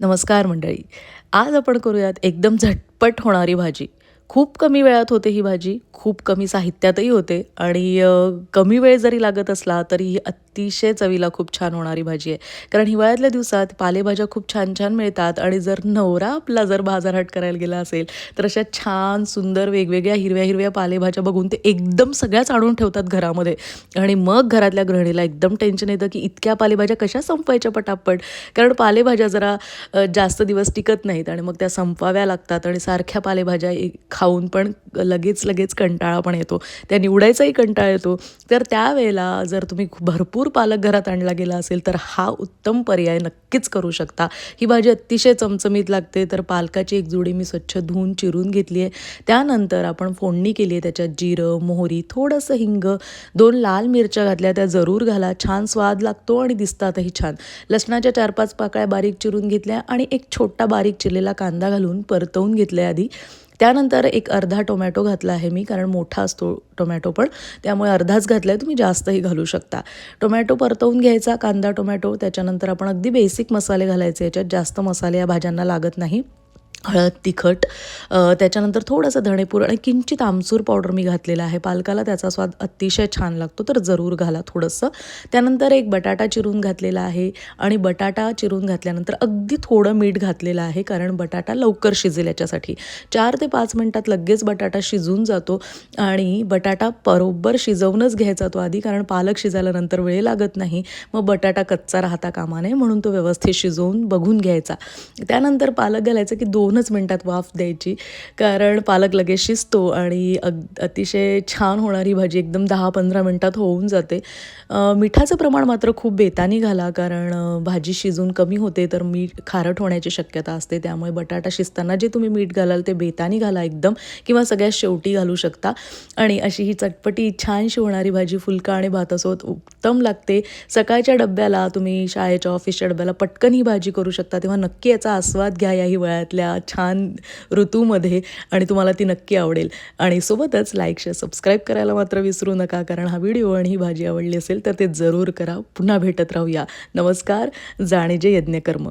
नमस्कार मंडळी. आज आपण करूयात एकदम झटपट होणारी भाजी. खूप कमी वेळात होते ही भाजी, खूप कमी साहित्यातही होते आणि कमी वेळ जरी लागत असला तरी ही अतिशय चवीला खूप छान होणारी भाजी आहे. कारण हिवाळ्यातल्या दिवसात पालेभाज्या खूप छान-छान मिळतात आणि जर नवरा आपला जर बाजारहाट करायला गेला असेल, तर अशा छान सुंदर वेगवेगळ्या हिरव्या-हिरव्या पालेभाज्या बघून ते एकदम सगळ्याच आणून ठेवतात घरामध्ये आणि मग घरातल्या गृहिणीला एकदम टेन्शन येतं, की इतक्या पालेभाज्या कशा संपवायच्या पटापट? कारण पालेभाज्या जरा जास्त दिवस टिकत नाहीत आणि मग त्या संपवाव्या लागतात आणि सारख्या पालेभाज्या खाऊन पण लगेच कंटाळा पण येतो. त्या निवडायचाही कंटाळा येतो. तर त्यावेळेला जर तुम्ही भरपूर पालक घरात आणला गेला असेल, तर हा उत्तम पर्याय नक्कीच करू शकता. ही भाजी अतिशय चमचमीत लागते. तर पालकाची एक जुडी मी स्वच्छ धुवून चिरून घेतली आहे. त्यानंतर आपण फोडणी केली आहे. त्याच्यात जिरं, मोहरी, थोडंसं हिंग, 2 लाल मिरच्या घातल्या त्या जरूर घाला. छान स्वाद लागतो आणि दिसतातही छान. लसणाच्या 4-5 पाकळ्या बारीक चिरून घेतल्या आणि एक छोटा बारीक चिरलेला कांदा घालून परतवून घेतले आधी. त्यानंतर एक अर्धा टोमॅटो घातला आहे मी, कारण मोठा असतो टोमॅटो पण, त्यामुळे अर्धाच घातला आहे, तुम्ही जास्तही घालू शकता. टोमॅटो परतवून घ्यायचा, कांदा टोमॅटो. त्याच्यानंतर आपण अगदी बेसिक मसाले घालायचे याच्यात, जास्त मसाले या भाज्यांना लागत नाही. हळद, तिखट, त्याच्यानंतर थोडंसं धणेपूड आणि किंचित आमचूर पावडर मी घातलेला आहे. पालकाला त्याचा स्वाद अतिशय छान लागतो, तर जरूर घाला थोडंसं. त्यानंतर एक बटाटा चिरून घातलेला आहे आणि बटाटा चिरून घातल्यानंतर अगदी थोडं मीठ घातलेलं आहे, कारण बटाटा लवकर शिजेल याच्यासाठी. 4 ते 5 मिनिटात लगेच बटाटा शिजून जातो आणि बटाटा बरोबर शिजवूनच घ्यायचा तो आधी, कारण पालक शिजायला नंतर वेळ लागत नाही. मग बटाटा कच्चा राहता कामा नये म्हणून तो व्यवस्थित शिजवून बघून घ्यायचा. त्यानंतर पालक घालायचं की 2च मिनिटात वाफ द्यायची, कारण पालक लगेच शिजतो आणि अतिशय छान होणारी भाजी एकदम 10-15 मिनिटात होऊन जाते. मिठाचं प्रमाण मात्र खूप बेतानी घाला, कारण भाजी शिजून कमी होते तर मीठ खारट होण्याची शक्यता असते. त्यामुळे बटाटा शिजताना जे तुम्ही मीठ घालाल ते बेतानी घाला एकदम, किंवा सगळ्यात शेवटी घालू शकता. आणि अशी ही चटपटी छानशी होणारी भाजी फुलका आणि भातासोबत उत्तम लागते. सकाळच्या डब्याला तुम्ही शाळेच्या ऑफिसच्या डब्याला पटकन ही भाजी करू शकता, तेव्हा नक्की याचा आस्वाद घ्या या हिवाळ्यातल्या छान ऋतूमध्ये आणि तुम्हाला ती नक्की आवडेल. आणि सोबतच लाईक, शेअर, सबस्क्राईब करायला मात्र विसरू नका, कारण हा व्हिडिओ आणि ही भाजी आवडली असेल तर ते जरूर करा. पुन्हा भेटत राहूया. नमस्कार. जाणे जे यज्ञकर्म.